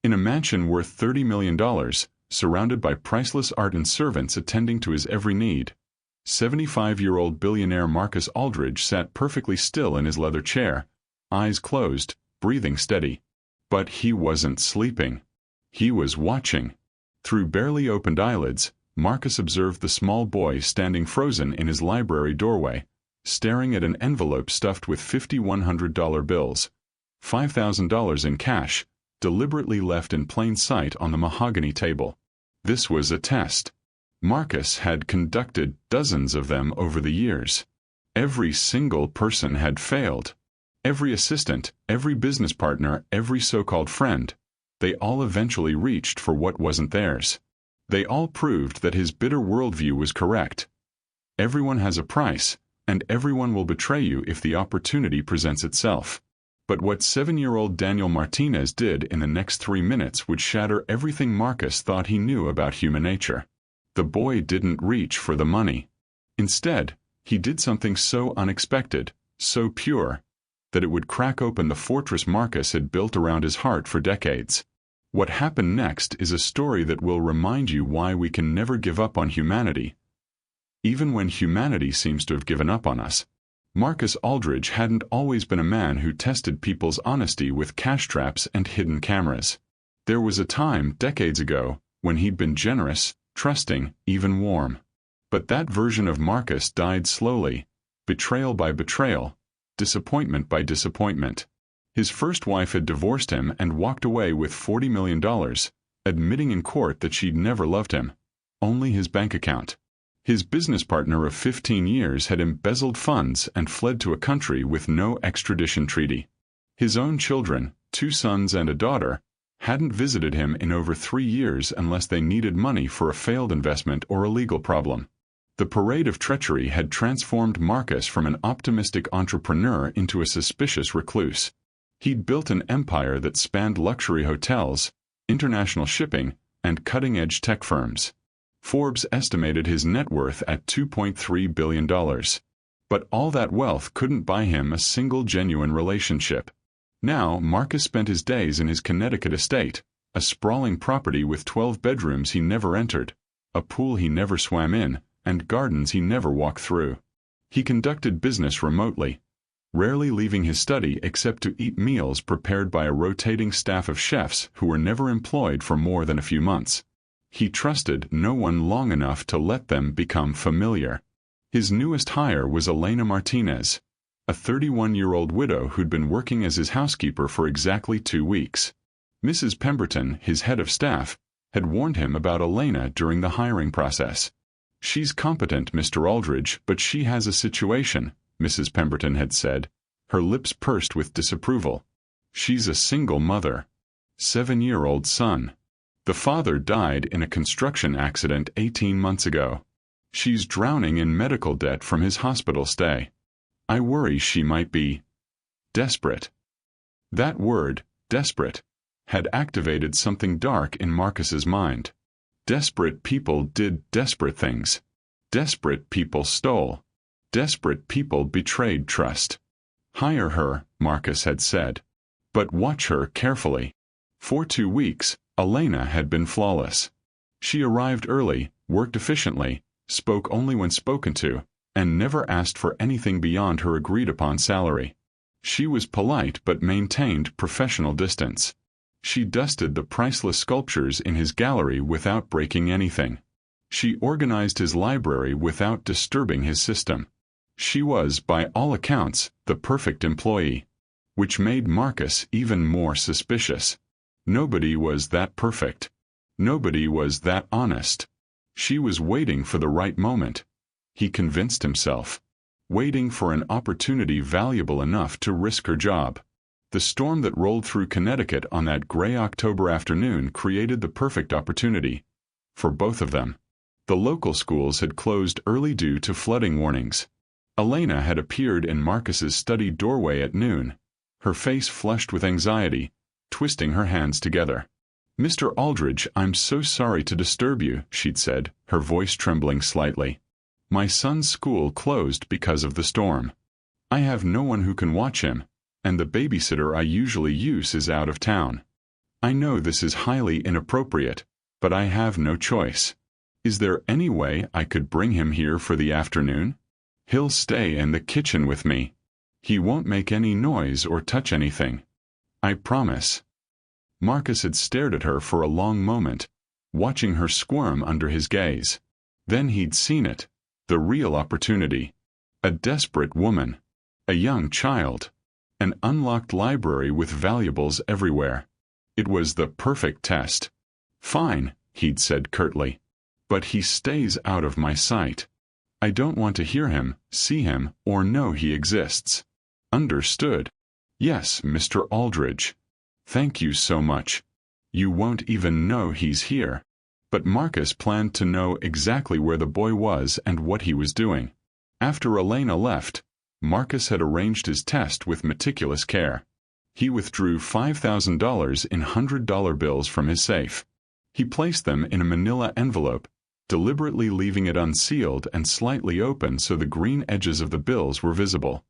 In a mansion worth $30 million, surrounded by priceless art and servants attending to his every need, 75-year-old billionaire Marcus Aldridge sat perfectly still in his leather chair, eyes closed, breathing steady. But he wasn't sleeping. He was watching. Through barely opened eyelids, Marcus observed the small boy standing frozen in his library doorway, staring at an envelope stuffed with $5,100 bills, $5,000 in cash, deliberately left in plain sight on the mahogany table. This was a test. Marcus had conducted dozens of them over the years. Every single person had failed. Every assistant, every business partner, every so-called friend, they all eventually reached for what wasn't theirs. They all proved that his bitter worldview was correct. Everyone has a price, and everyone will betray you if the opportunity presents itself. But what 7-year-old Daniel Martinez did in the next 3 minutes would shatter everything Marcus thought he knew about human nature. The boy didn't reach for the money. Instead, he did something so unexpected, so pure, that it would crack open the fortress Marcus had built around his heart for decades. What happened next is a story that will remind you why we can never give up on humanity, even when humanity seems to have given up on us. Marcus Aldridge hadn't always been a man who tested people's honesty with cash traps and hidden cameras. There was a time, decades ago, when he'd been generous, trusting, even warm. But that version of Marcus died slowly, betrayal by betrayal, disappointment by disappointment. His first wife had divorced him and walked away with $40 million, admitting in court that she'd never loved him, only his bank account. His business partner of 15 years had embezzled funds and fled to a country with no extradition treaty. His own children, 2 sons and a daughter, hadn't visited him in over 3 years unless they needed money for a failed investment or a legal problem. The parade of treachery had transformed Marcus from an optimistic entrepreneur into a suspicious recluse. He'd built an empire that spanned luxury hotels, international shipping, and cutting-edge tech firms. Forbes estimated his net worth at $2.3 billion. But all that wealth couldn't buy him a single genuine relationship. Now, Marcus spent his days in his Connecticut estate, a sprawling property with 12 bedrooms he never entered, a pool he never swam in, and gardens he never walked through. He conducted business remotely, rarely leaving his study except to eat meals prepared by a rotating staff of chefs who were never employed for more than a few months. He trusted no one long enough to let them become familiar. His newest hire was Elena Martinez, a 31-year-old widow who'd been working as his housekeeper for exactly 2 weeks. Mrs. Pemberton, his head of staff, had warned him about Elena during the hiring process. "She's competent, Mr. Aldridge, but she has a situation," Mrs. Pemberton had said, her lips pursed with disapproval. "She's a single mother. 7-year-old son. The father died in a construction accident 18 months ago. She's drowning in medical debt from his hospital stay. I worry she might be desperate." That word, desperate, had activated something dark in Marcus's mind. Desperate people did desperate things. Desperate people stole. Desperate people betrayed trust. "Hire her," Marcus had said. "But watch her carefully." For 2 weeks, Elena had been flawless. She arrived early, worked efficiently, spoke only when spoken to, and never asked for anything beyond her agreed-upon salary. She was polite but maintained professional distance. She dusted the priceless sculptures in his gallery without breaking anything. She organized his library without disturbing his system. She was, by all accounts, the perfect employee, which made Marcus even more suspicious. Nobody was that perfect. Nobody was that honest. She was waiting for the right moment, he convinced himself, waiting for an opportunity valuable enough to risk her job. The storm that rolled through Connecticut on that gray October afternoon created the perfect opportunity for both of them. The local schools had closed early due to flooding warnings. Elena had appeared in Marcus's study doorway at noon, her face flushed with anxiety, twisting her hands together. "Mr. Aldridge, I'm so sorry to disturb you," she'd said, her voice trembling slightly. "My son's school closed because of the storm. I have no one who can watch him, and the babysitter I usually use is out of town. I know this is highly inappropriate, but I have no choice. Is there any way I could bring him here for the afternoon? He'll stay in the kitchen with me. He won't make any noise or touch anything. I promise." Marcus had stared at her for a long moment, watching her squirm under his gaze. Then he'd seen it, the real opportunity. A desperate woman. A young child. An unlocked library with valuables everywhere. It was the perfect test. "Fine," he'd said curtly. "But he stays out of my sight. I don't want to hear him, see him, or know he exists." "Understood." "Yes, Mr. Aldridge. Thank you so much. You won't even know he's here." But Marcus planned to know exactly where the boy was and what he was doing. After Elena left, Marcus had arranged his test with meticulous care. He withdrew $5,000 in $100 bills from his safe. He placed them in a manila envelope, deliberately leaving it unsealed and slightly open so the green edges of the bills were visible.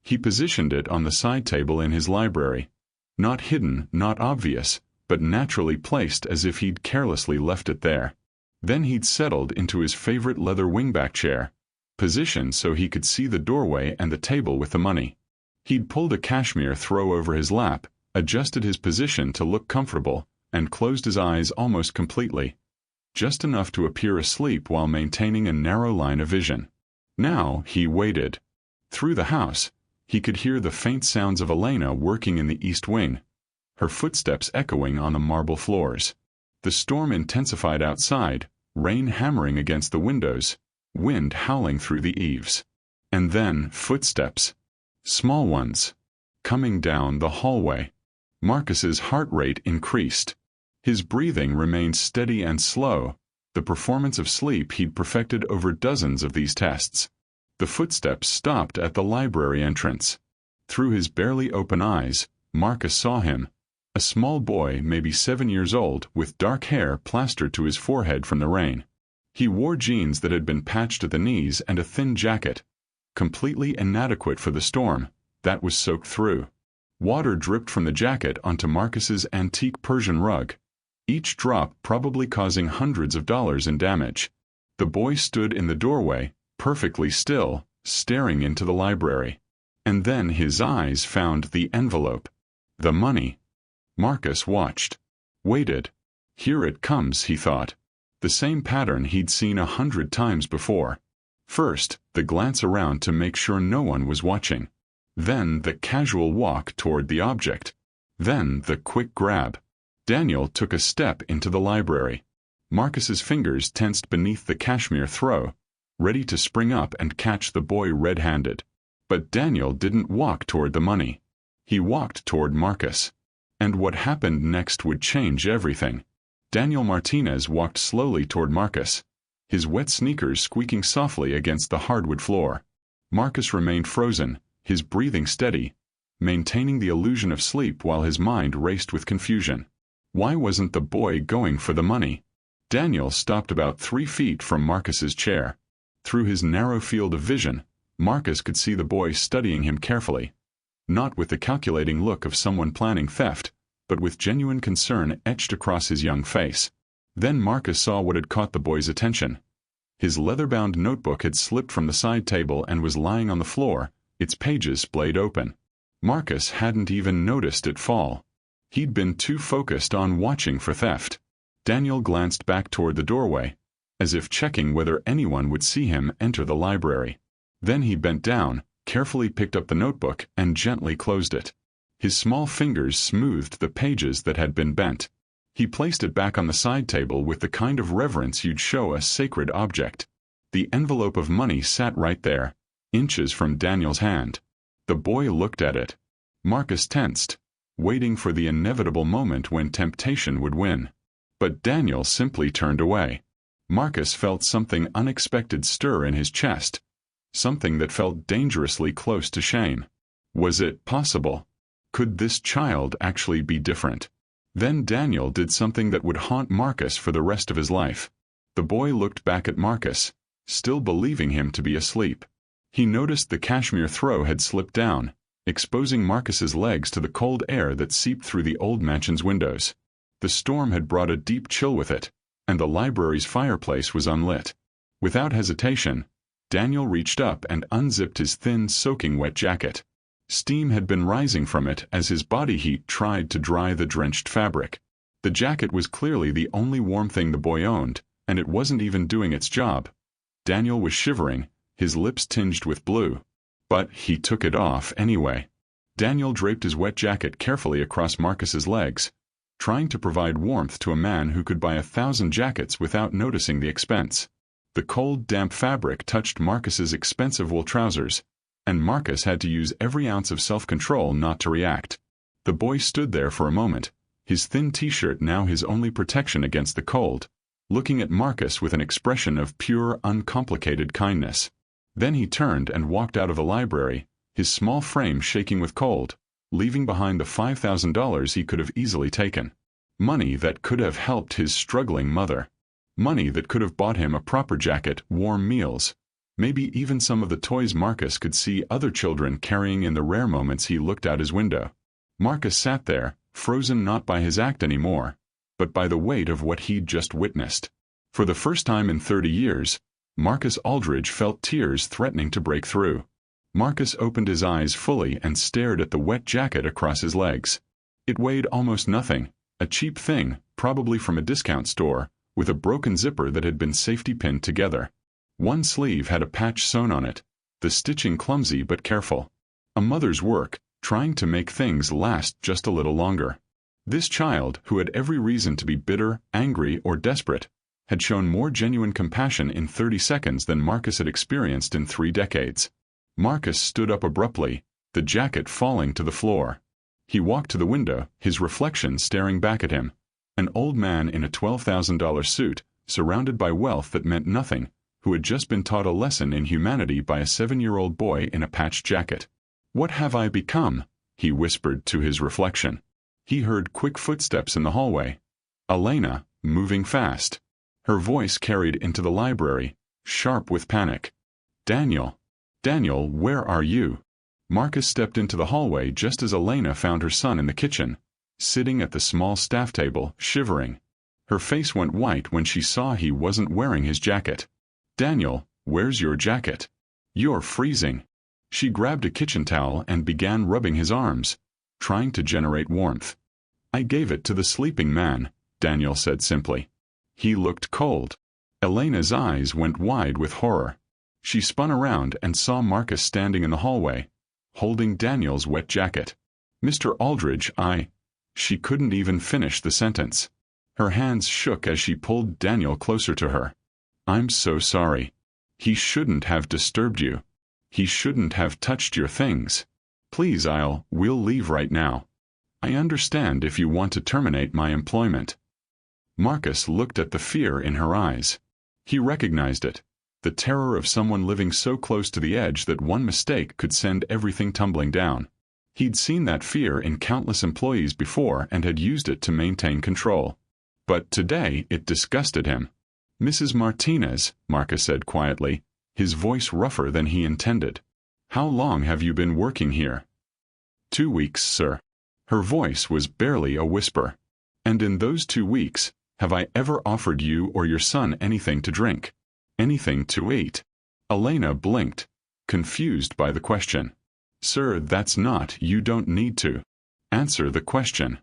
He positioned it on the side table in his library. Not hidden, not obvious, but naturally placed as if he'd carelessly left it there. Then he'd settled into his favorite leather wingback chair, positioned so he could see the doorway and the table with the money. He'd pulled a cashmere throw over his lap, adjusted his position to look comfortable, and closed his eyes almost completely, just enough to appear asleep while maintaining a narrow line of vision. Now he waited. Through the house, he could hear the faint sounds of Elena working in the east wing, her footsteps echoing on the marble floors. The storm intensified outside, rain hammering against the windows, wind howling through the eaves. And then footsteps. Small ones. Coming down the hallway. Marcus's heart rate increased. His breathing remained steady and slow, the performance of sleep he'd perfected over dozens of these tests. The footsteps stopped at the library entrance. Through his barely open eyes, Marcus saw him, a small boy maybe 7 years old with dark hair plastered to his forehead from the rain. He wore jeans that had been patched at the knees and a thin jacket, completely inadequate for the storm, that was soaked through. Water dripped from the jacket onto Marcus's antique Persian rug, each drop probably causing hundreds of dollars in damage. The boy stood in the doorway, perfectly still, staring into the library. And then his eyes found the envelope. The money. Marcus watched. Waited. Here it comes, he thought. The same pattern he'd seen 100 times before. First, the glance around to make sure no one was watching. Then the casual walk toward the object. Then the quick grab. Daniel took a step into the library. Marcus's fingers tensed beneath the cashmere throw, ready to spring up and catch the boy red-handed. But Daniel didn't walk toward the money. He walked toward Marcus. And what happened next would change everything. Daniel Martinez walked slowly toward Marcus, his wet sneakers squeaking softly against the hardwood floor. Marcus remained frozen, his breathing steady, maintaining the illusion of sleep while his mind raced with confusion. Why wasn't the boy going for the money? Daniel stopped about 3 feet from Marcus's chair. Through his narrow field of vision, Marcus could see the boy studying him carefully, not with the calculating look of someone planning theft, but with genuine concern etched across his young face. Then Marcus saw what had caught the boy's attention. His leather-bound notebook had slipped from the side table and was lying on the floor, its pages splayed open. Marcus hadn't even noticed it fall. He'd been too focused on watching for theft. Daniel glanced back toward the doorway, as if checking whether anyone would see him enter the library. Then he bent down, carefully picked up the notebook, and gently closed it. His small fingers smoothed the pages that had been bent. He placed it back on the side table with the kind of reverence you'd show a sacred object. The envelope of money sat right there, inches from Daniel's hand. The boy looked at it. Marcus tensed, waiting for the inevitable moment when temptation would win. But Daniel simply turned away. Marcus felt something unexpected stir in his chest, something that felt dangerously close to shame. Was it possible? Could this child actually be different? Then Daniel did something that would haunt Marcus for the rest of his life. The boy looked back at Marcus, still believing him to be asleep. He noticed the cashmere throw had slipped down, exposing Marcus's legs to the cold air that seeped through the old mansion's windows. The storm had brought a deep chill with it, and the library's fireplace was unlit. Without hesitation, Daniel reached up and unzipped his thin, soaking wet jacket. Steam had been rising from it as his body heat tried to dry the drenched fabric. The jacket was clearly the only warm thing the boy owned, and it wasn't even doing its job. Daniel was shivering, his lips tinged with blue. But he took it off anyway. Daniel draped his wet jacket carefully across Marcus's legs, trying to provide warmth to a man who could buy 1,000 jackets without noticing the expense. The cold, damp fabric touched Marcus's expensive wool trousers, and Marcus had to use every ounce of self-control not to react. The boy stood there for a moment, his thin t-shirt now his only protection against the cold, looking at Marcus with an expression of pure, uncomplicated kindness. Then he turned and walked out of the library, his small frame shaking with cold, leaving behind the $5,000 he could have easily taken. Money that could have helped his struggling mother. Money that could have bought him a proper jacket, warm meals, maybe even some of the toys Marcus could see other children carrying in the rare moments he looked out his window. Marcus sat there, frozen not by his act anymore, but by the weight of what he'd just witnessed. For the first time in 30 years, Marcus Aldridge felt tears threatening to break through. Marcus opened his eyes fully and stared at the wet jacket across his legs. It weighed almost nothing, a cheap thing, probably from a discount store, with a broken zipper that had been safety pinned together. One sleeve had a patch sewn on it, the stitching clumsy but careful. A mother's work, trying to make things last just a little longer. This child, who had every reason to be bitter, angry, or desperate, had shown more genuine compassion in 30 seconds than Marcus had experienced in 3 decades. Marcus stood up abruptly, the jacket falling to the floor. He walked to the window, his reflection staring back at him. An old man in a $12,000 suit, surrounded by wealth that meant nothing, who had just been taught a lesson in humanity by a 7-year-old boy in a patched jacket. "What have I become?" he whispered to his reflection. He heard quick footsteps in the hallway. Elena, moving fast. Her voice carried into the library, sharp with panic. "Daniel! Daniel, where are you?" Marcus stepped into the hallway just as Elena found her son in the kitchen, sitting at the small staff table, shivering. Her face went white when she saw he wasn't wearing his jacket. "Daniel, where's your jacket? You're freezing." She grabbed a kitchen towel and began rubbing his arms, trying to generate warmth. "I gave it to the sleeping man," Daniel said simply. He looked cold. Elena's eyes went wide with horror. She spun around and saw Marcus standing in the hallway, holding Daniel's wet jacket. "Mr. Aldridge, She couldn't even finish the sentence. Her hands shook as she pulled Daniel closer to her. "I'm so sorry. He shouldn't have disturbed you. He shouldn't have touched your things. Please, we'll leave right now. I understand if you want to terminate my employment." Marcus looked at the fear in her eyes. He recognized it, the terror of someone living so close to the edge that one mistake could send everything tumbling down. He'd seen that fear in countless employees before and had used it to maintain control. But today it disgusted him. "Mrs. Martinez," Marcus said quietly, his voice rougher than he intended. "How long have you been working here?" 2 weeks, sir." Her voice was barely a whisper. "And in those 2 weeks, have I ever offered you or your son anything to drink? Anything to eat?" Elena blinked, confused by the question. "Sir, that's not, you don't need to. Answer the question."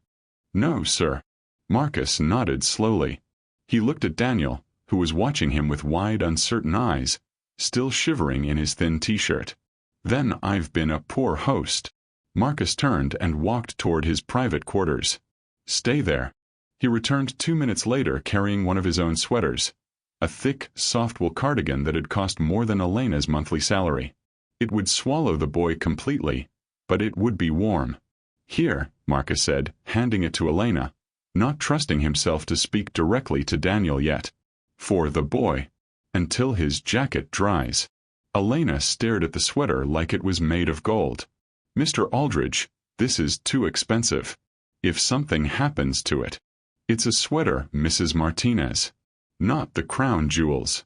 "No, sir." Marcus nodded slowly. He looked at Daniel, who was watching him with wide, uncertain eyes, still shivering in his thin t-shirt. "Then I've been a poor host." Marcus turned and walked toward his private quarters. "Stay there." He returned 2 minutes later carrying one of his own sweaters, a thick, soft wool cardigan that had cost more than Elena's monthly salary. It would swallow the boy completely, but it would be warm. "Here," Marcus said, handing it to Elena, not trusting himself to speak directly to Daniel yet. "For the boy. Until his jacket dries." Elena stared at the sweater like it was made of gold. "Mr. Aldridge, this is too expensive. If something happens to it." "It's a sweater, Mrs. Martinez. Not the crown jewels."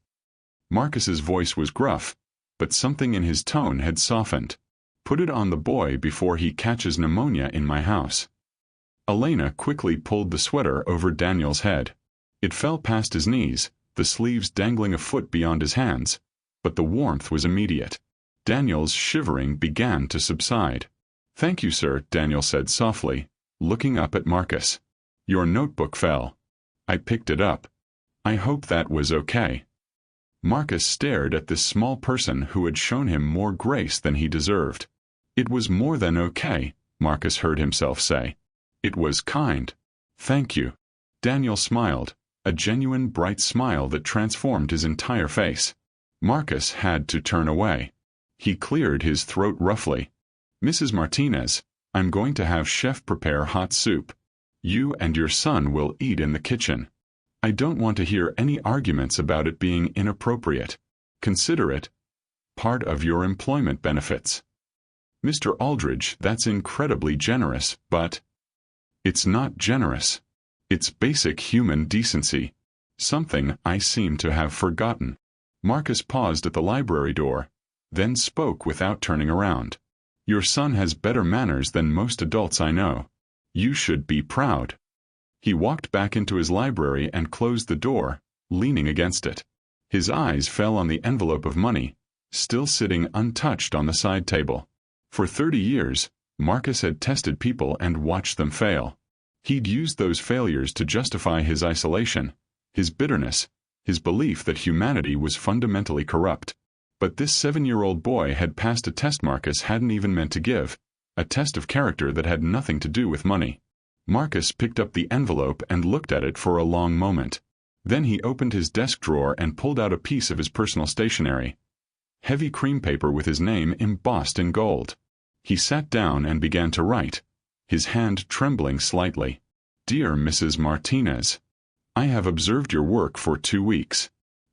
Marcus's voice was gruff, but something in his tone had softened. "Put it on the boy before he catches pneumonia in my house." Elena quickly pulled the sweater over Daniel's head. It fell past his knees, the sleeves dangling a foot beyond his hands, but the warmth was immediate. Daniel's shivering began to subside. "Thank you, sir," Daniel said softly, looking up at Marcus. "Your notebook fell. I picked it up. I hope that was okay." Marcus stared at this small person who had shown him more grace than he deserved. "It was more than okay," Marcus heard himself say. "It was kind. Thank you." Daniel smiled, a genuine bright smile that transformed his entire face. Marcus had to turn away. He cleared his throat roughly. "Mrs. Martinez, I'm going to have chef prepare hot soup. You and your son will eat in the kitchen. I don't want to hear any arguments about it being inappropriate. Consider it part of your employment benefits." "Mr. Aldridge, that's incredibly generous, but—" "It's not generous. It's basic human decency. Something I seem to have forgotten." Marcus paused at the library door, then spoke without turning around. "Your son has better manners than most adults I know. You should be proud." He walked back into his library and closed the door, leaning against it. His eyes fell on the envelope of money, still sitting untouched on the side table. For 30 years, Marcus had tested people and watched them fail. He'd used those failures to justify his isolation, his bitterness, his belief that humanity was fundamentally corrupt. But this 7-year-old boy had passed a test Marcus hadn't even meant to give, a test of character that had nothing to do with money. Marcus picked up the envelope and looked at it for a long moment. Then he opened his desk drawer and pulled out a piece of his personal stationery. Heavy cream paper with his name embossed in gold. He sat down and began to write, his hand trembling slightly. "Dear Mrs. Martinez, I have observed your work for 2 weeks.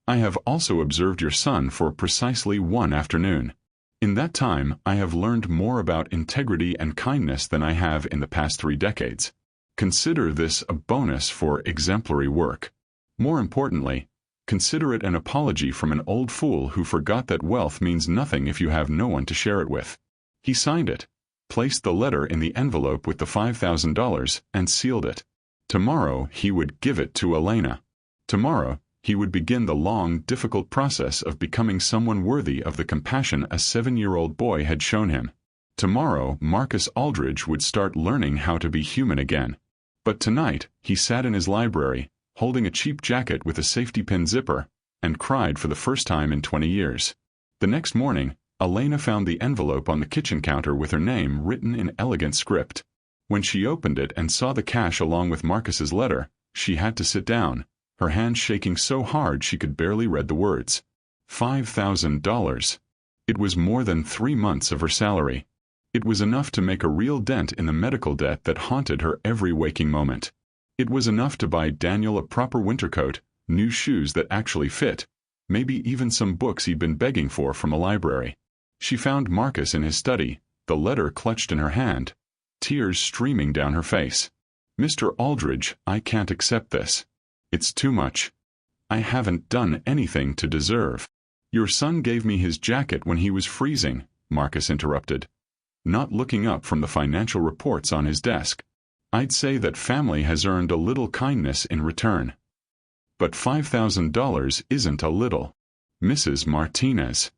I have also observed your son for precisely 1 afternoon. In that time, I have learned more about integrity and kindness than I have in the past 3 decades. Consider this a bonus for exemplary work. More importantly, consider it an apology from an old fool who forgot that wealth means nothing if you have no one to share it with." He signed it, placed the letter in the envelope with the $5,000, and sealed it. Tomorrow he would give it to Elena. Tomorrow he would begin the long, difficult process of becoming someone worthy of the compassion a 7-year-old boy had shown him. Tomorrow Marcus Aldridge would start learning how to be human again. But tonight he sat in his library, holding a cheap jacket with a safety pin zipper, and cried for the first time in 20 years. The next morning, Elena found the envelope on the kitchen counter with her name written in elegant script. When she opened it and saw the cash along with Marcus's letter, she had to sit down, her hands shaking so hard she could barely read the words. $5,000. It was more than 3 months of her salary. It was enough to make a real dent in the medical debt that haunted her every waking moment. It was enough to buy Daniel a proper winter coat, new shoes that actually fit, maybe even some books he'd been begging for from a library. She found Marcus in his study, the letter clutched in her hand, tears streaming down her face. "Mr. Aldridge, I can't accept this. It's too much. I haven't done anything to deserve." "Your son gave me his jacket when he was freezing," Marcus interrupted, not looking up from the financial reports on his desk. "I'd say that family has earned a little kindness in return. But $5,000 isn't a little. Mrs. Martinez."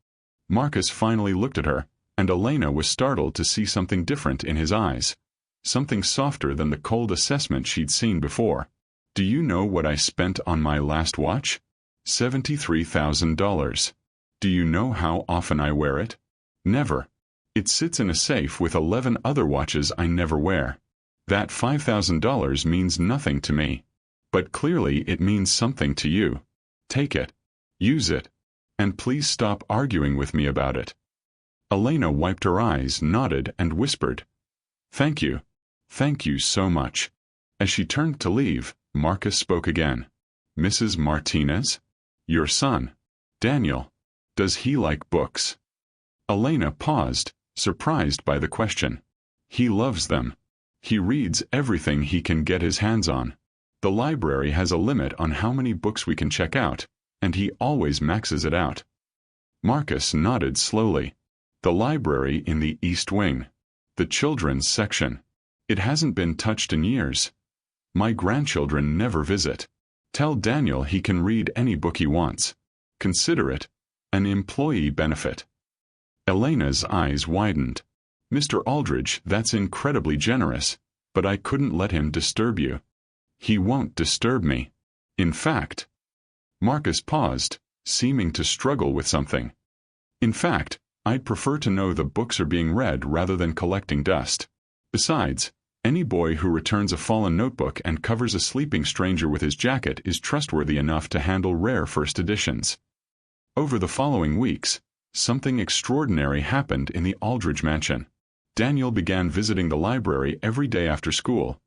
Marcus finally looked at her, and Elena was startled to see something different in his eyes, something softer than the cold assessment she'd seen before. "Do you know what I spent on my last watch? $73,000. Do you know how often I wear it? Never. It sits in a safe with 11 other watches I never wear. That $5,000 means nothing to me. But clearly it means something to you. Take it. Use it. And please stop arguing with me about it." Elena wiped her eyes, nodded, and whispered, "Thank you. Thank you so much." As she turned to leave, Marcus spoke again. "Mrs. Martinez? Your son, Daniel, does he like books?" Elena paused, surprised by the question. "He loves them. He reads everything he can get his hands on. The library has a limit on how many books we can check out, and he always maxes it out." Marcus nodded slowly. "The library in the East Wing. The children's section. It hasn't been touched in years. My grandchildren never visit. Tell Daniel he can read any book he wants. Consider it an employee benefit." Elena's eyes widened. "Mr. Aldridge, that's incredibly generous, but I couldn't let him disturb you." "He won't disturb me. In fact—" Marcus paused, seeming to struggle with something. "In fact, I'd prefer to know the books are being read rather than collecting dust. Besides, any boy who returns a fallen notebook and covers a sleeping stranger with his jacket is trustworthy enough to handle rare first editions." Over the following weeks, something extraordinary happened in the Aldridge mansion. Daniel began visiting the library every day after school,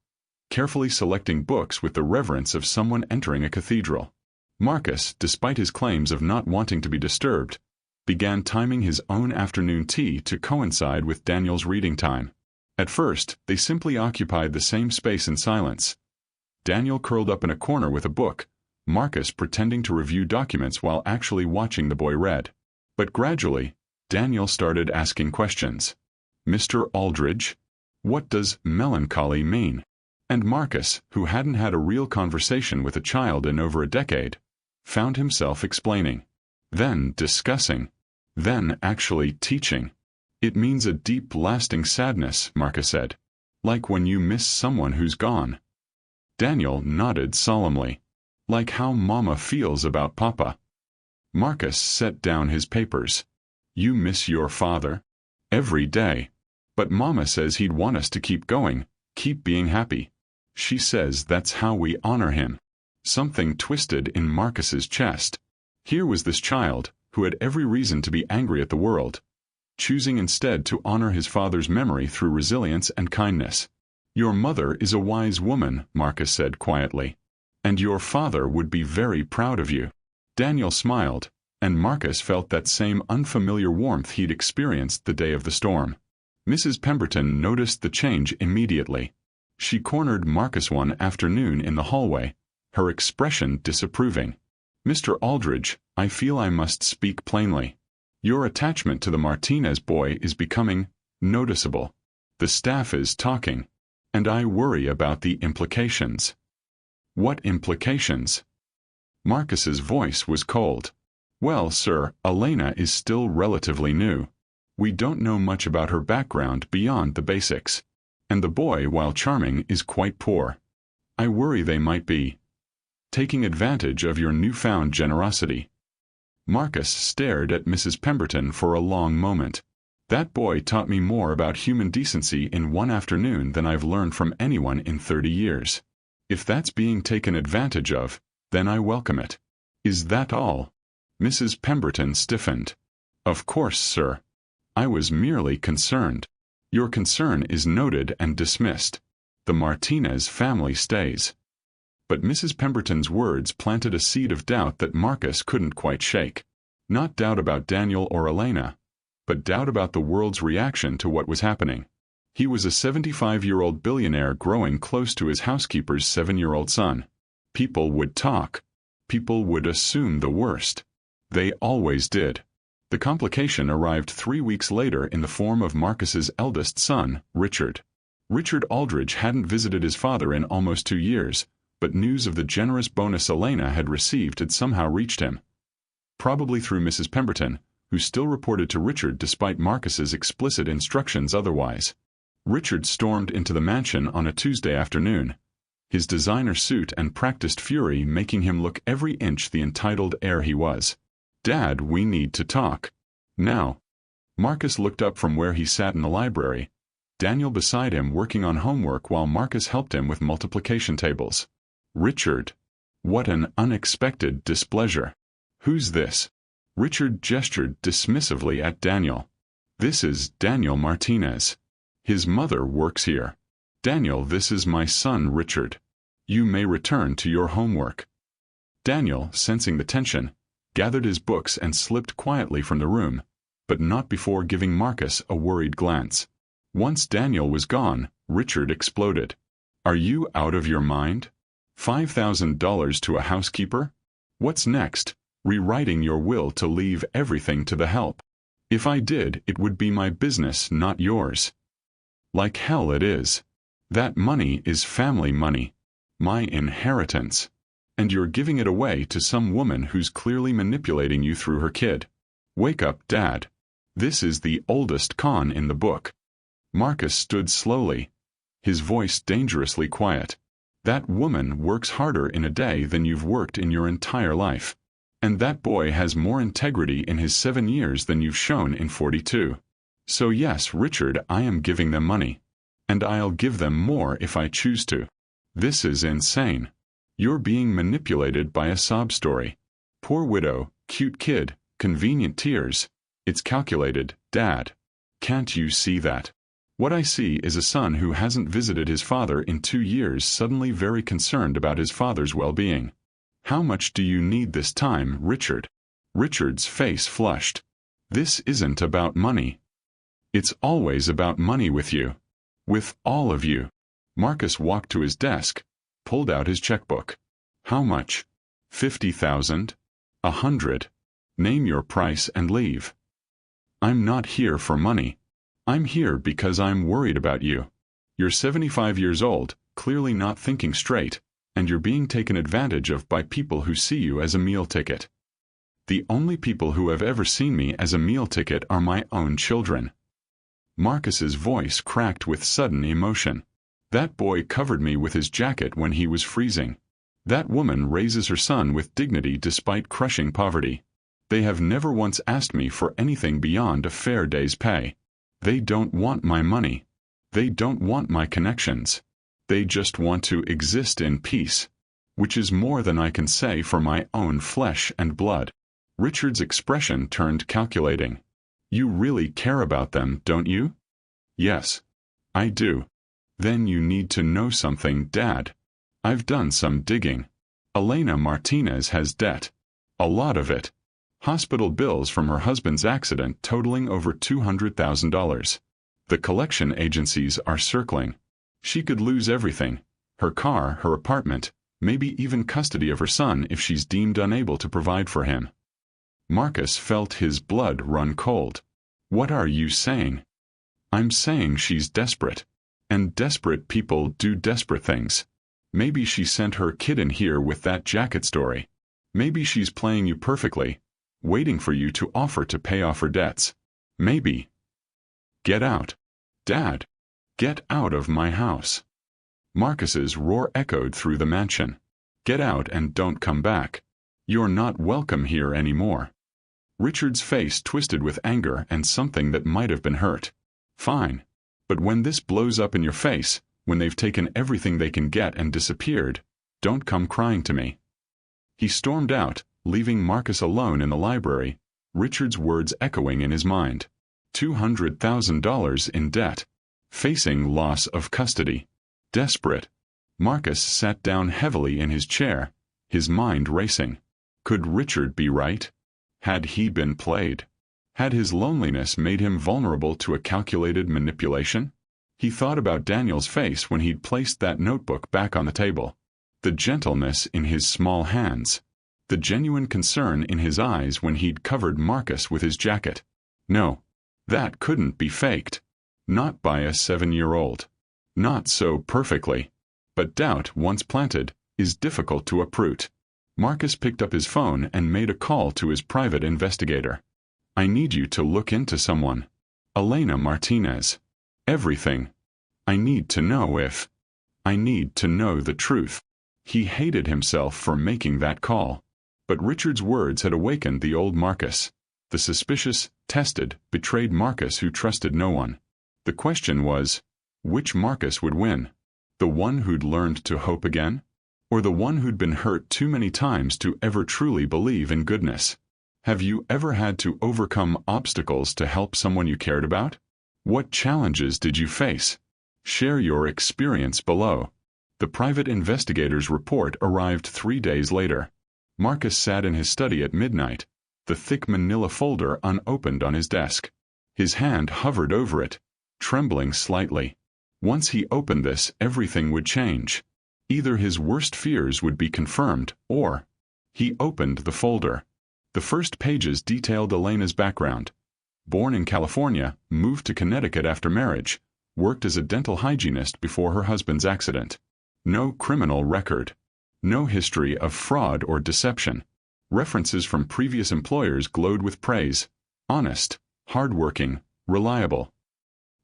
carefully selecting books with the reverence of someone entering a cathedral. Marcus, despite his claims of not wanting to be disturbed, began timing his own afternoon tea to coincide with Daniel's reading time. At first, they simply occupied the same space in silence. Daniel curled up in a corner with a book, Marcus pretending to review documents while actually watching the boy read. But gradually, Daniel started asking questions. "Mr. Aldridge, what does melancholy mean?" And Marcus, who hadn't had a real conversation with a child in over a decade, found himself explaining, then discussing, then actually teaching. "It means a deep, lasting sadness," Marcus said. "Like when you miss someone who's gone." Daniel nodded solemnly. "Like how Mama feels about Papa." Marcus set down his papers. "You miss your father?" "Every day. But Mama says he'd want us to keep going, keep being happy. She says that's how we honor him." Something twisted in Marcus's chest. Here was this child, who had every reason to be angry at the world, choosing instead to honor his father's memory through resilience and kindness. "Your mother is a wise woman," Marcus said quietly. "And your father would be very proud of you." Daniel smiled, and Marcus felt that same unfamiliar warmth he'd experienced the day of the storm. Mrs. Pemberton noticed the change immediately. She cornered Marcus one afternoon in the hallway, her expression disapproving. "Mr. Aldridge, I feel I must speak plainly. Your attachment to the Martinez boy is becoming noticeable. The staff is talking, and I worry about the implications." "What implications?" Marcus's voice was cold. "Well, sir, Elena is still relatively new. We don't know much about her background beyond the basics. And the boy, while charming, is quite poor. I worry they might be taking advantage of your newfound generosity." Marcus stared at Mrs. Pemberton for a long moment. "That boy taught me more about human decency in one afternoon than I've learned from anyone in 30 years. If that's being taken advantage of, then I welcome it." "Is that all?" Mrs. Pemberton stiffened. "Of course, sir. I was merely concerned." "Your concern is noted and dismissed. The Martinez family stays." But Mrs. Pemberton's words planted a seed of doubt that Marcus couldn't quite shake. Not doubt about Daniel or Elena, but doubt about the world's reaction to what was happening. He was a 75-year-old billionaire growing close to his housekeeper's 7-year-old son. People would talk. People would assume the worst. They always did. The complication arrived 3 weeks later in the form of Marcus's eldest son, Richard. Richard Aldridge hadn't visited his father in almost 2 years, but news of the generous bonus Elena had received had somehow reached him. Probably through Mrs. Pemberton, who still reported to Richard despite Marcus's explicit instructions otherwise. Richard stormed into the mansion on a Tuesday afternoon, his designer suit and practiced fury making him look every inch the entitled heir he was. "Dad, we need to talk. Now." Marcus looked up from where he sat in the library, Daniel beside him working on homework while Marcus helped him with multiplication tables. "Richard." What an unexpected displeasure. "Who's this?" Richard gestured dismissively at Daniel. "This is Daniel Martinez. His mother works here. Daniel, this is my son Richard. You may return to your homework." Daniel, sensing the tension, gathered his books and slipped quietly from the room, but not before giving Marcus a worried glance. Once Daniel was gone, Richard exploded. "Are you out of your mind? $5,000 to a housekeeper? What's next? Rewriting your will to leave everything to the help? If I did, it would be my business, not yours." "Like hell it is." That money is family money. My inheritance. And you're giving it away to some woman who's clearly manipulating you through her kid. Wake up, Dad. This is the oldest con in the book. Marcus stood slowly, his voice dangerously quiet. That woman works harder in a day than you've worked in your entire life. And that boy has more integrity in his 7 years than you've shown in 42. So yes, Richard, I am giving them money. And I'll give them more if I choose to. This is insane. You're being manipulated by a sob story. Poor widow, cute kid, convenient tears. It's calculated, Dad. Can't you see that? What I see is a son who hasn't visited his father in 2 years, suddenly very concerned about his father's well-being. How much do you need this time, Richard? Richard's face flushed. This isn't about money. It's always about money with you. With all of you. Marcus walked to his desk, pulled out his checkbook. How much? 50,000? 100? Name your price and leave. I'm not here for money. I'm here because I'm worried about you. You're 75 years old, clearly not thinking straight, and you're being taken advantage of by people who see you as a meal ticket. The only people who have ever seen me as a meal ticket are my own children. Marcus's voice cracked with sudden emotion. That boy covered me with his jacket when he was freezing. That woman raises her son with dignity despite crushing poverty. They have never once asked me for anything beyond a fair day's pay. They don't want my money. They don't want my connections. They just want to exist in peace, which is more than I can say for my own flesh and blood. Richard's expression turned calculating. You really care about them, don't you? Yes, I do. Then you need to know something, Dad. I've done some digging. Elena Martinez has debt. A lot of it. Hospital bills from her husband's accident totaling over $200,000. The collection agencies are circling. She could lose everything. Her car, her apartment, maybe even custody of her son if she's deemed unable to provide for him. Marcus felt his blood run cold. What are you saying? I'm saying she's desperate. And desperate people do desperate things. Maybe she sent her kid in here with that jacket story. Maybe she's playing you perfectly, waiting for you to offer to pay off her debts. Maybe. Get out. Dad. Get out of my house. Marcus's roar echoed through the mansion. Get out and don't come back. You're not welcome here anymore. Richard's face twisted with anger and something that might have been hurt. Fine. But when this blows up in your face, when they've taken everything they can get and disappeared, don't come crying to me. He stormed out, leaving Marcus alone in the library, Richard's words echoing in his mind. $200,000 in debt. Facing loss of custody. Desperate. Marcus sat down heavily in his chair, his mind racing. Could Richard be right? Had he been played? Had his loneliness made him vulnerable to a calculated manipulation? He thought about Daniel's face when he'd placed that notebook back on the table. The gentleness in his small hands. The genuine concern in his eyes when he'd covered Marcus with his jacket. No. That couldn't be faked. Not by a 7-year-old. Not so perfectly. But doubt, once planted, is difficult to uproot. Marcus picked up his phone and made a call to his private investigator. I need you to look into someone. Elena Martinez. Everything. I need to know if. I need to know the truth. He hated himself for making that call. But Richard's words had awakened the old Marcus. The suspicious, tested, betrayed Marcus who trusted no one. The question was, which Marcus would win? The one who'd learned to hope again? Or the one who'd been hurt too many times to ever truly believe in goodness? Have you ever had to overcome obstacles to help someone you cared about? What challenges did you face? Share your experience below. The private investigator's report arrived 3 days later. Marcus sat in his study at midnight, the thick manila folder unopened on his desk. His hand hovered over it, trembling slightly. Once he opened this, everything would change. Either his worst fears would be confirmed, or... He opened the folder. The first pages detailed Elena's background. Born in California, moved to Connecticut after marriage, Worked as a dental hygienist before her husband's accident. No criminal record. No history of fraud or deception. References from previous employers glowed with praise. Honest, hardworking, reliable.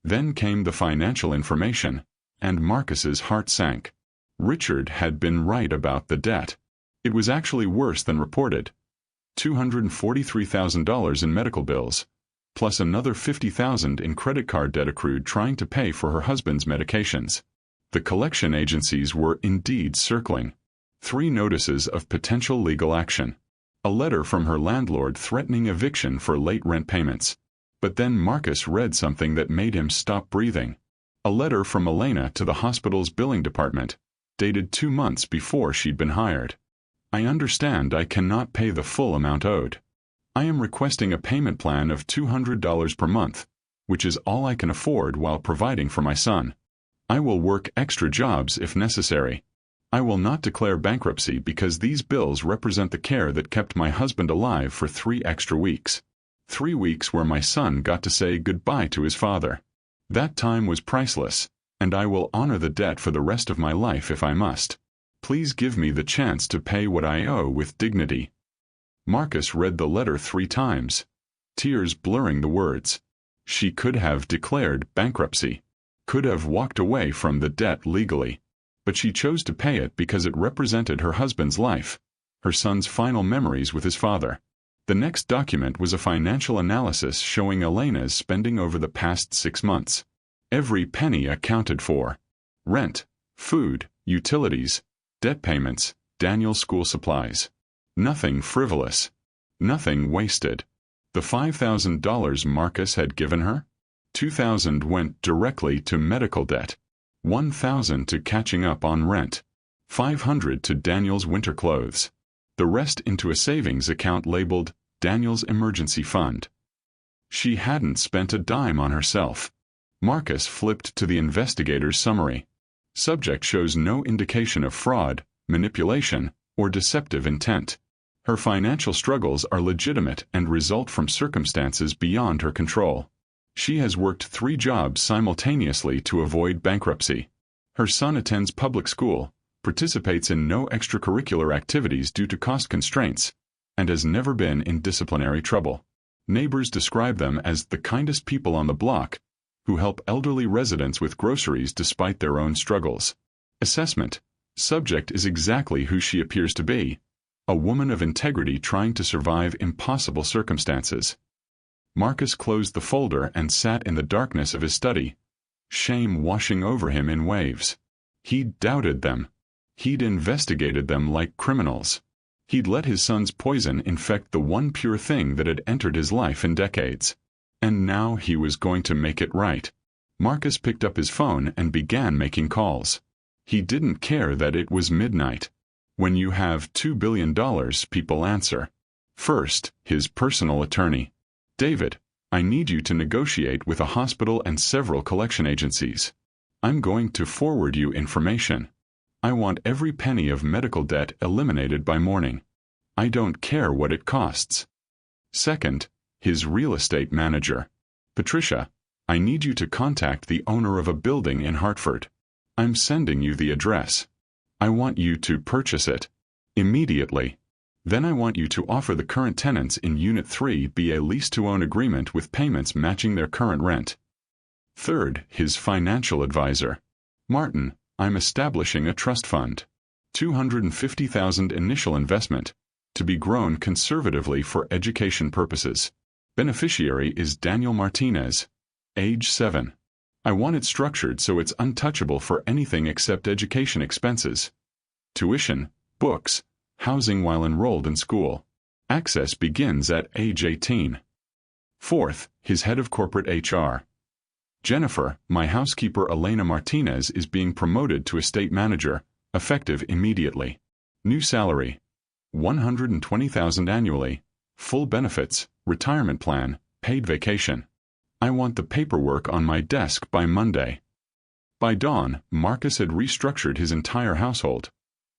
Then came the financial information, and Marcus's heart sank. Richard had been right about the debt. It was actually worse than reported. $243,000 in medical bills, plus another $50,000 in credit card debt accrued trying to pay for her husband's medications. The collection agencies were indeed circling. 3 notices of potential legal action. A letter from her landlord threatening eviction for late rent payments. But then Marcus read something that made him stop breathing. A letter from Elena to the hospital's billing department, dated 2 months before she'd been hired. I understand I cannot pay the full amount owed. I am requesting a payment plan of $200 per month, which is all I can afford while providing for my son. I will work extra jobs if necessary. I will not declare bankruptcy because these bills represent the care that kept my husband alive for 3 extra weeks. 3 weeks where my son got to say goodbye to his father. That time was priceless, and I will honor the debt for the rest of my life if I must. Please give me the chance to pay what I owe with dignity. Marcus read the letter 3 times, tears blurring the words. She could have declared bankruptcy, could have walked away from the debt legally, but she chose to pay it because it represented her husband's life, her son's final memories with his father. The next document was a financial analysis showing Elena's spending over the past 6 months. Every penny accounted for. Rent, food, utilities, debt payments, Daniel's school supplies. Nothing frivolous. Nothing wasted. The $5,000 Marcus had given her? $2,000 went directly to medical debt. $1,000 to catching up on rent. $500 to Daniel's winter clothes. The rest into a savings account labeled Daniel's Emergency Fund. She hadn't spent a dime on herself. Marcus flipped to the investigator's summary. Subject shows no indication of fraud, manipulation, or deceptive intent. Her financial struggles are legitimate and result from circumstances beyond her control. She has worked 3 jobs simultaneously to avoid bankruptcy. Her son attends public school, participates in no extracurricular activities due to cost constraints, and has never been in disciplinary trouble. Neighbors describe them as the kindest people on the block, who help elderly residents with groceries despite their own struggles. Assessment. Subject is exactly who she appears to be, a woman of integrity trying to survive impossible circumstances. Marcus closed the folder and sat in the darkness of his study, shame washing over him in waves. He'd doubted them. He'd investigated them like criminals. He'd let his son's poison infect the one pure thing that had entered his life in decades. And now he was going to make it right. Marcus picked up his phone and began making calls. He didn't care that it was midnight. When you have $2 billion, people answer. First, his personal attorney. David, I need you to negotiate with a hospital and several collection agencies. I'm going to forward you information. I want every penny of medical debt eliminated by morning. I don't care what it costs. Second, his real estate manager. Patricia, I need you to contact the owner of a building in Hartford. I'm sending you the address. I want you to purchase it immediately. Then I want you to offer the current tenants in Unit 3B a lease-to-own agreement with payments matching their current rent. Third, his financial advisor. Martin, I'm establishing a trust fund. $250,000 initial investment, to be grown conservatively for education purposes. Beneficiary is Daniel Martinez, age 7. I want it structured so it's untouchable for anything except education expenses. Tuition, books, housing while enrolled in school. Access begins at age 18. Fourth, his head of corporate HR. Jennifer, my housekeeper Elena Martinez is being promoted to estate manager, effective immediately. New salary, $120,000 annually, full benefits, retirement plan, paid vacation. I want the paperwork on my desk by Monday. By dawn, Marcus had restructured his entire household,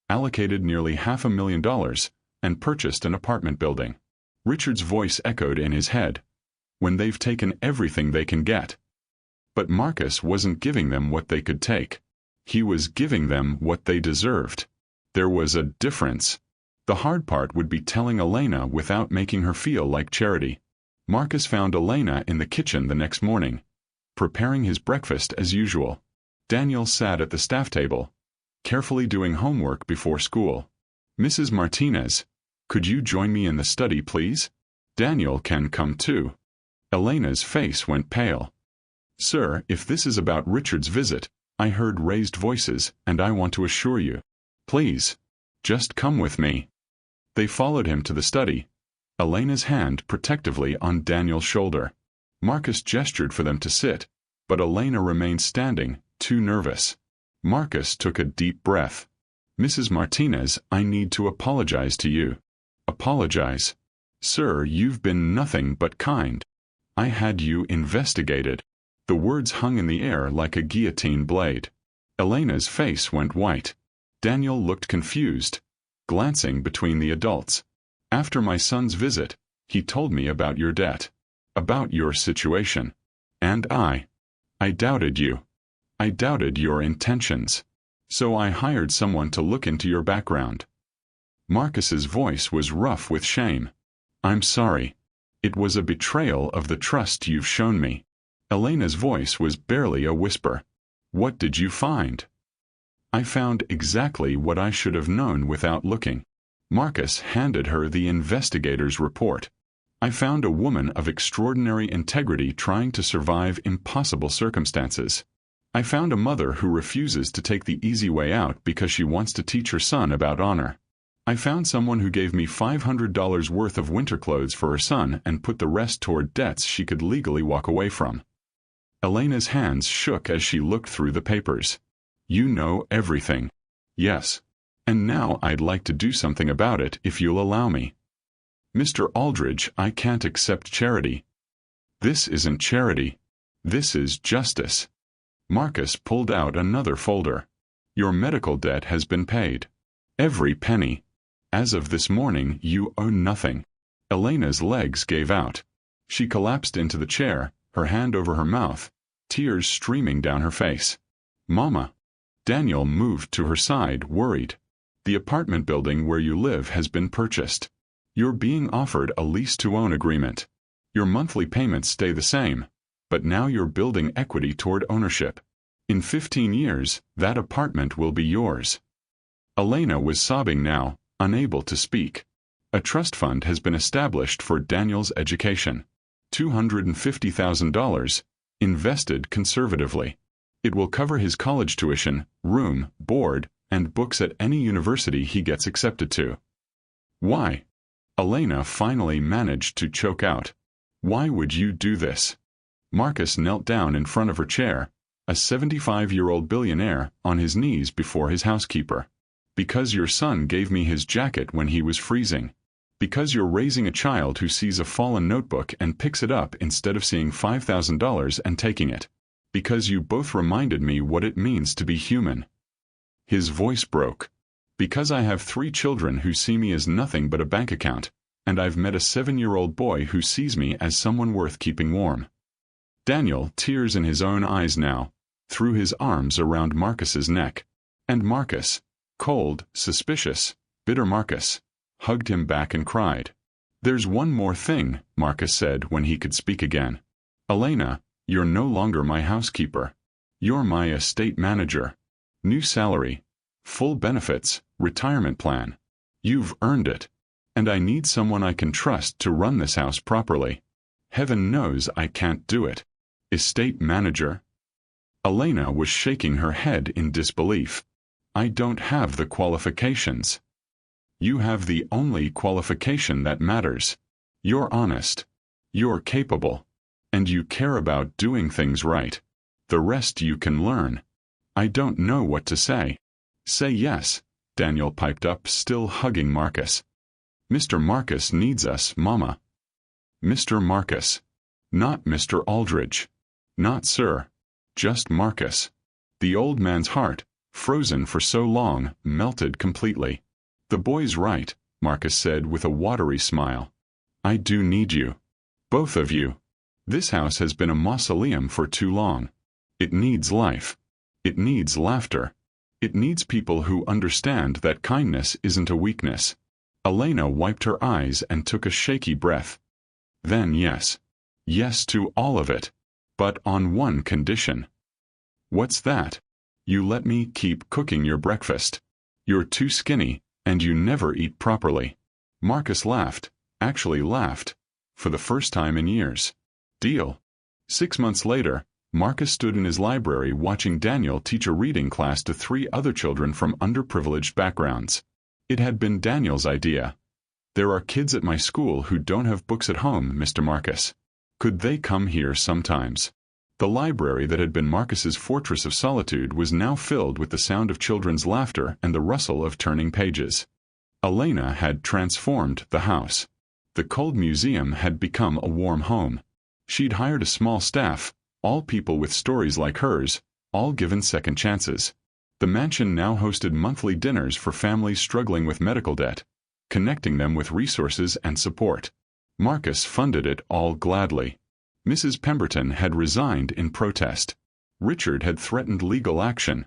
allocated nearly $500,000, and purchased an apartment building. Richard's voice echoed in his head. When they've taken everything they can get. But Marcus wasn't giving them what they could take. He was giving them what they deserved. There was a difference. The hard part would be telling Elena without making her feel like charity. Marcus found Elena in the kitchen the next morning, preparing his breakfast as usual. Daniel sat at the staff table, carefully doing homework before school. "Mrs. Martinez, could you join me in the study, please? Daniel can come too." Elena's face went pale. "Sir, if this is about Richard's visit, I heard raised voices, and I want to assure you. Please, just come with me." They followed him to the study, Elena's hand protectively on Daniel's shoulder. Marcus gestured for them to sit, but Elena remained standing, too nervous. Marcus took a deep breath. "Mrs. Martinez, I need to apologize to you." "Apologize? Sir, you've been nothing but kind. I had you investigated." The words hung in the air like a guillotine blade. Elena's face went white. Daniel looked confused, glancing between the adults. "After my son's visit, he told me about your debt, about your situation. And I doubted you. I doubted your intentions. So I hired someone to look into your background." Marcus's voice was rough with shame. "I'm sorry. It was a betrayal of the trust you've shown me." Elena's voice was barely a whisper. "What did you find?" "I found exactly what I should have known without looking." Marcus handed her the investigator's report. "I found a woman of extraordinary integrity trying to survive impossible circumstances. I found a mother who refuses to take the easy way out because she wants to teach her son about honor. I found someone who gave me $500 worth of winter clothes for her son and put the rest toward debts she could legally walk away from." Elena's hands shook as she looked through the papers. "You know everything." "Yes. And now I'd like to do something about it if you'll allow me." "Mr. Aldridge, I can't accept charity." "This isn't charity. This is justice." Marcus pulled out another folder. "Your medical debt has been paid. Every penny. As of this morning, you owe nothing." Elena's legs gave out. She collapsed into the chair, her hand over her mouth, tears streaming down her face. "Mama." Daniel moved to her side, worried. "The apartment building where you live has been purchased. You're being offered a lease-to-own agreement. Your monthly payments stay the same, but now you're building equity toward ownership. In 15 years, that apartment will be yours." Elena was sobbing now, unable to speak. A trust fund has been established for Daniel's education. $250,000, invested conservatively. It will cover his college tuition, room, board, and books at any university he gets accepted to. "Why?" Elena finally managed to choke out. "Why would you do this?" Marcus knelt down in front of her chair, a 75-year-old billionaire on his knees before his housekeeper. "Because your son gave me his jacket when he was freezing. Because you're raising a child who sees a fallen notebook and picks it up instead of seeing $5,000 and taking it. Because you both reminded me what it means to be human." His voice broke. "Because I have 3 children who see me as nothing but a bank account, and I've met a 7-year-old boy who sees me as someone worth keeping warm." Daniel, tears in his own eyes now, threw his arms around Marcus's neck. And Marcus, cold, suspicious, bitter Marcus, hugged him back and cried. "There's one more thing," Marcus said when he could speak again. "Elena, you're no longer my housekeeper. You're my estate manager. New salary, full benefits, retirement plan. You've earned it. And I need someone I can trust to run this house properly. Heaven knows I can't do it. Estate manager?" Elena was shaking her head in disbelief. "I don't have the qualifications." "You have the only qualification that matters. You're honest. You're capable. And you care about doing things right. The rest you can learn." "I don't know what to say." "Say yes," Daniel piped up, still hugging Marcus. "Mr. Marcus needs us, Mama." "Mr. Marcus. Not Mr. Aldridge. Not sir. Just Marcus." The old man's heart, frozen for so long, melted completely. "The boy's right," Marcus said with a watery smile. "I do need you. Both of you. This house has been a mausoleum for too long. It needs life. It needs laughter. It needs people who understand that kindness isn't a weakness. Elena wiped her eyes and took a shaky breath. Then yes. Yes to all of it. But on one condition. What's that? You let me keep cooking your breakfast. You're too skinny, and you never eat properly. Marcus laughed, actually laughed, for the first time in years. Deal. 6 months later, Marcus stood in his library watching Daniel teach a reading class to 3 other children from underprivileged backgrounds. It had been Daniel's idea. There are kids at my school who don't have books at home, Mr. Marcus. Could they come here sometimes? The library that had been Marcus's fortress of solitude was now filled with the sound of children's laughter and the rustle of turning pages. Elena had transformed the house. The cold museum had become a warm home. She'd hired a small staff, all people with stories like hers, all given second chances. The mansion now hosted monthly dinners for families struggling with medical debt, connecting them with resources and support. Marcus funded it all gladly. Mrs. Pemberton had resigned in protest. Richard had threatened legal action,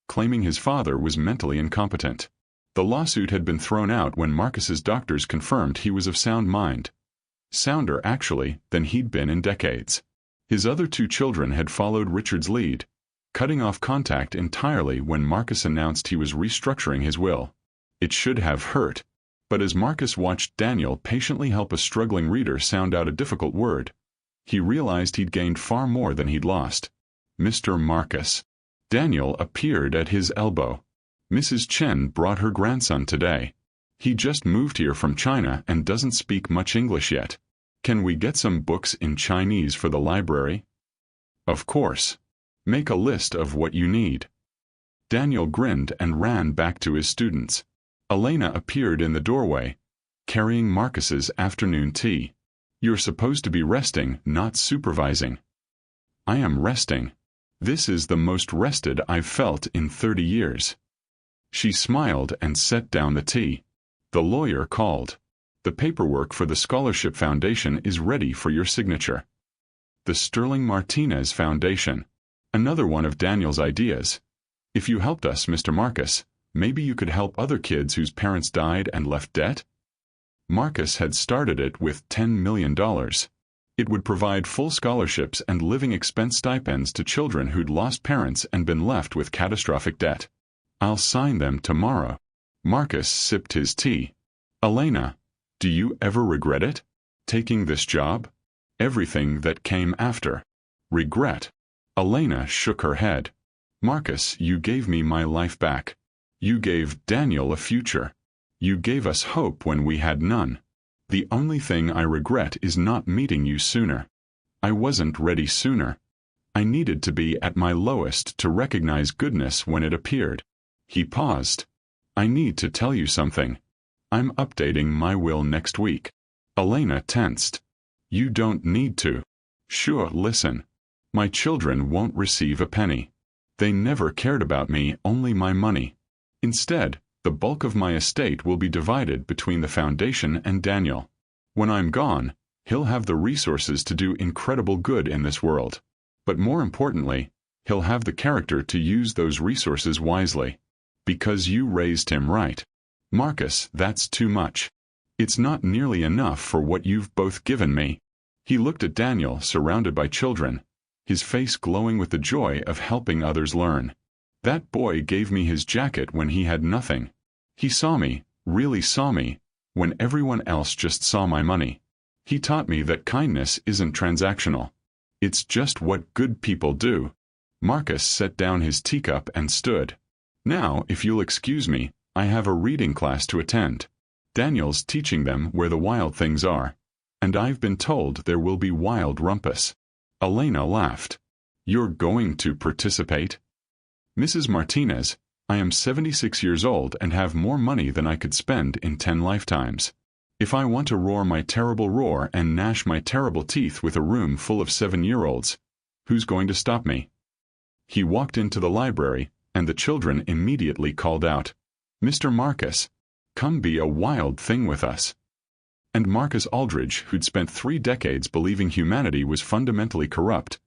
claiming his father was mentally incompetent. The lawsuit had been thrown out when Marcus's doctors confirmed he was of sound mind. Sounder, actually, than he'd been in decades. His other 2 children had followed Richard's lead, cutting off contact entirely when Marcus announced he was restructuring his will. It should have hurt, but as Marcus watched Daniel patiently help a struggling reader sound out a difficult word, he realized he'd gained far more than he'd lost. Mr. Marcus. Daniel appeared at his elbow. Mrs. Chen brought her grandson today. He just moved here from China and doesn't speak much English yet. Can we get some books in Chinese for the library? Of course. Make a list of what you need. Daniel grinned and ran back to his students. Elena appeared in the doorway, carrying Marcus's afternoon tea. You're supposed to be resting, not supervising. I am resting. This is the most rested I've felt in 30 years. She smiled and set down the tea. The lawyer called. The paperwork for the Scholarship Foundation is ready for your signature. The Sterling Martinez Foundation. Another one of Daniel's ideas. If you helped us, Mr. Marcus, maybe you could help other kids whose parents died and left debt? Marcus had started it with $10 million. It would provide full scholarships and living expense stipends to children who'd lost parents and been left with catastrophic debt. I'll sign them tomorrow. Marcus sipped his tea. Elena, do you ever regret it? Taking this job? Everything that came after. Regret. Elena shook her head. Marcus, you gave me my life back. You gave Daniel a future. You gave us hope when we had none. The only thing I regret is not meeting you sooner. I wasn't ready sooner. I needed to be at my lowest to recognize goodness when it appeared. He paused. I need to tell you something. I'm updating my will next week. Elena tensed. You don't need to. Sure, listen. My children won't receive a penny. They never cared about me, only my money. Instead, the bulk of my estate will be divided between the foundation and Daniel. When I'm gone, he'll have the resources to do incredible good in this world. But more importantly, he'll have the character to use those resources wisely. Because you raised him right. Marcus, that's too much. It's not nearly enough for what you've both given me. He looked at Daniel, surrounded by children, his face glowing with the joy of helping others learn. That boy gave me his jacket when he had nothing. He saw me, really saw me, when everyone else just saw my money. He taught me that kindness isn't transactional. It's just what good people do. Marcus set down his teacup and stood. Now, if you'll excuse me, I have a reading class to attend. Daniel's teaching them where the wild things are, and I've been told there will be wild rumpus. Elena laughed. You're going to participate? Mrs. Martinez, I am 76 years old and have more money than I could spend in 10 lifetimes. If I want to roar my terrible roar and gnash my terrible teeth with a room full of 7-year-olds, who's going to stop me? He walked into the library, and the children immediately called out, Mr. Marcus, come be a wild thing with us. And Marcus Aldridge, who'd spent 3 decades believing humanity was fundamentally corrupt,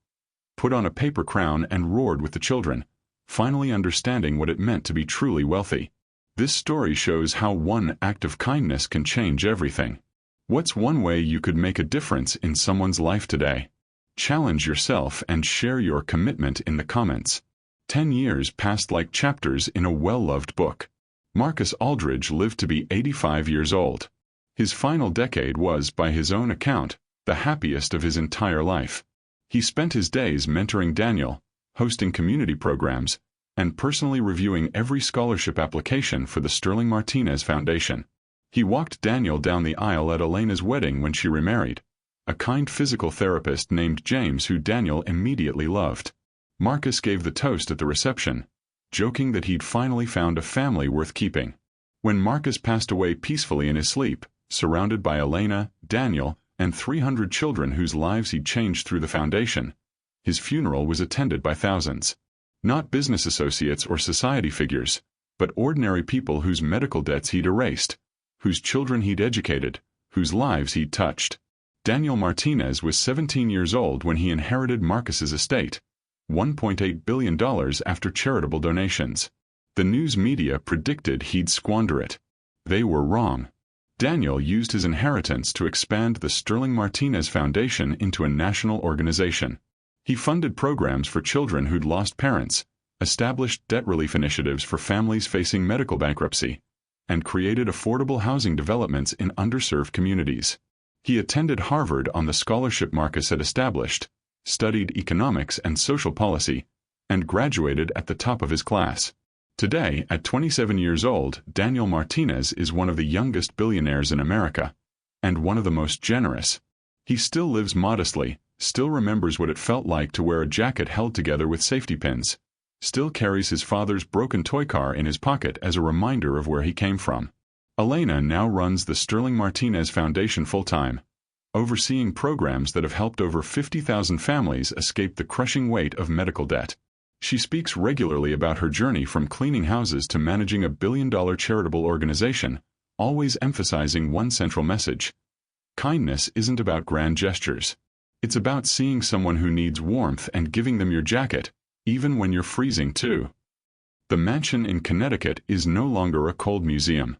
put on a paper crown and roared with the children, finally understanding what it meant to be truly wealthy. This story shows how one act of kindness can change everything. What's one way you could make a difference in someone's life today? Challenge yourself and share your commitment in the comments. 10 years passed like chapters in a well-loved book. Marcus Aldridge lived to be 85 years old. His final decade was, by his own account, the happiest of his entire life. He spent his days mentoring Daniel, hosting community programs, and personally reviewing every scholarship application for the Sterling Martinez Foundation. He walked Daniel down the aisle at Elena's wedding when she remarried, a kind physical therapist named James who Daniel immediately loved. Marcus gave the toast at the reception, joking that he'd finally found a family worth keeping. When Marcus passed away peacefully in his sleep, surrounded by Elena, Daniel, and 300 children whose lives he'd changed through the foundation, his funeral was attended by thousands. Not business associates or society figures, but ordinary people whose medical debts he'd erased, whose children he'd educated, whose lives he'd touched. Daniel Martinez was 17 years old when he inherited Marcus's estate, $1.8 billion after charitable donations. The news media predicted he'd squander it. They were wrong. Daniel used his inheritance to expand the Sterling Martinez Foundation into a national organization. He funded programs for children who'd lost parents, established debt relief initiatives for families facing medical bankruptcy, and created affordable housing developments in underserved communities. He attended Harvard on the scholarship Marcus had established, studied economics and social policy, and graduated at the top of his class. Today, at 27 years old, Daniel Martinez is one of the youngest billionaires in America, and one of the most generous. He still lives modestly, still remembers what it felt like to wear a jacket held together with safety pins, still carries his father's broken toy car in his pocket as a reminder of where he came from. Elena now runs the Sterling Martinez Foundation full-time, overseeing programs that have helped over 50,000 families escape the crushing weight of medical debt. She speaks regularly about her journey from cleaning houses to managing a billion-dollar charitable organization, always emphasizing one central message. Kindness isn't about grand gestures. It's about seeing someone who needs warmth and giving them your jacket, even when you're freezing too. The mansion in Connecticut is no longer a cold museum.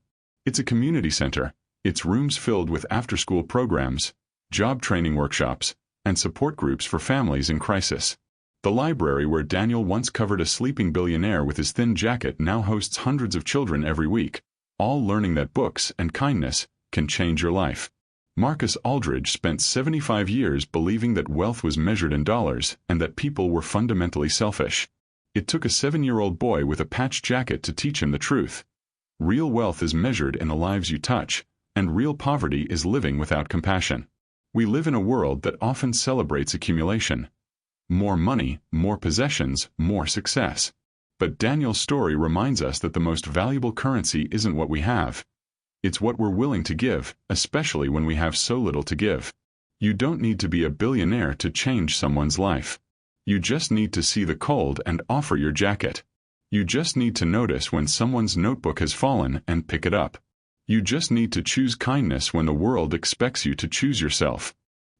It's a community center, its rooms filled with after-school programs, job training workshops, and support groups for families in crisis. The library where Daniel once covered a sleeping billionaire with his thin jacket now hosts hundreds of children every week, all learning that books and kindness can change your life. Marcus Aldridge spent 75 years believing that wealth was measured in dollars and that people were fundamentally selfish. It took a 7-year-old boy with a patched jacket to teach him the truth. Real wealth is measured in the lives you touch, and real poverty is living without compassion. We live in a world that often celebrates accumulation. More money, more possessions, more success. But Daniel's story reminds us that the most valuable currency isn't what we have. It's what we're willing to give, especially when we have so little to give. You don't need to be a billionaire to change someone's life. You just need to see the cold and offer your jacket. You just need to notice when someone's notebook has fallen and pick it up. You just need to choose kindness when the world expects you to choose yourself.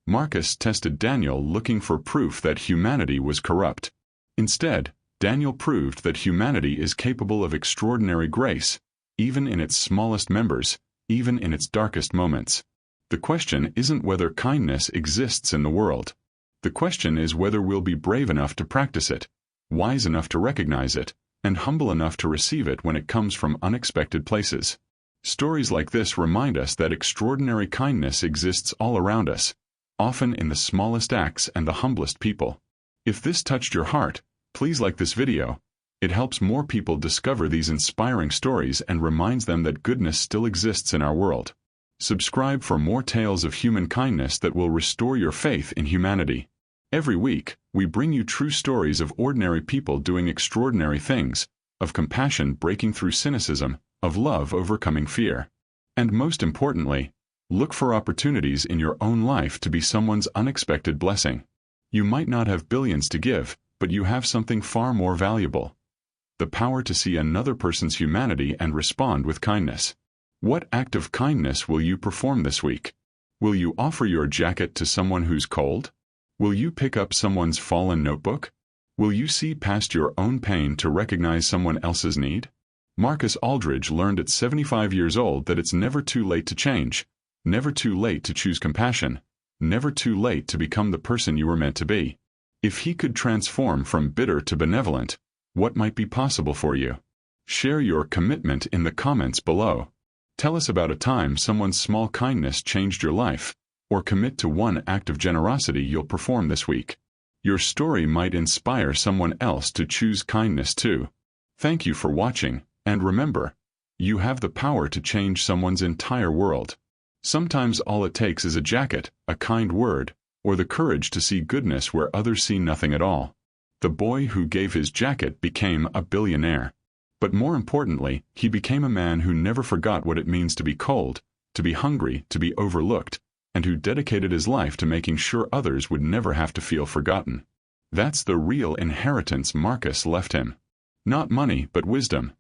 Marcus tested Daniel looking for proof that humanity was corrupt. Instead, Daniel proved that humanity is capable of extraordinary grace, even in its smallest members, even in its darkest moments. The question isn't whether kindness exists in the world. The question is whether we'll be brave enough to practice it, wise enough to recognize it, and humble enough to receive it when it comes from unexpected places. Stories like this remind us that extraordinary kindness exists all around us, often in the smallest acts and the humblest people. If this touched your heart, please like this video. It helps more people discover these inspiring stories and reminds them that goodness still exists in our world. Subscribe for more tales of human kindness that will restore your faith in humanity. Every week, we bring you true stories of ordinary people doing extraordinary things, of compassion breaking through cynicism, of love overcoming fear. And most importantly, look for opportunities in your own life to be someone's unexpected blessing. You might not have billions to give, but you have something far more valuable: the power to see another person's humanity and respond with kindness. What act of kindness will you perform this week? Will you offer your jacket to someone who's cold? Will you pick up someone's fallen notebook? Will you see past your own pain to recognize someone else's need? Marcus Aldridge learned at 75 years old that it's never too late to change, never too late to choose compassion, never too late to become the person you were meant to be. If he could transform from bitter to benevolent, what might be possible for you? Share your commitment in the comments below. Tell us about a time someone's small kindness changed your life, or commit to one act of generosity you'll perform this week. Your story might inspire someone else to choose kindness too. Thank you for watching, and remember, you have the power to change someone's entire world. Sometimes all it takes is a jacket, a kind word, or the courage to see goodness where others see nothing at all. The boy who gave his jacket became a billionaire. But more importantly, he became a man who never forgot what it means to be cold, to be hungry, to be overlooked, and who dedicated his life to making sure others would never have to feel forgotten. That's the real inheritance Marcus left him. Not money, but wisdom.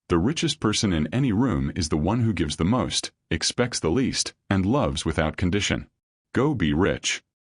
The richest person in any room is the one who gives the most, expects the least, and loves without condition. Go be rich.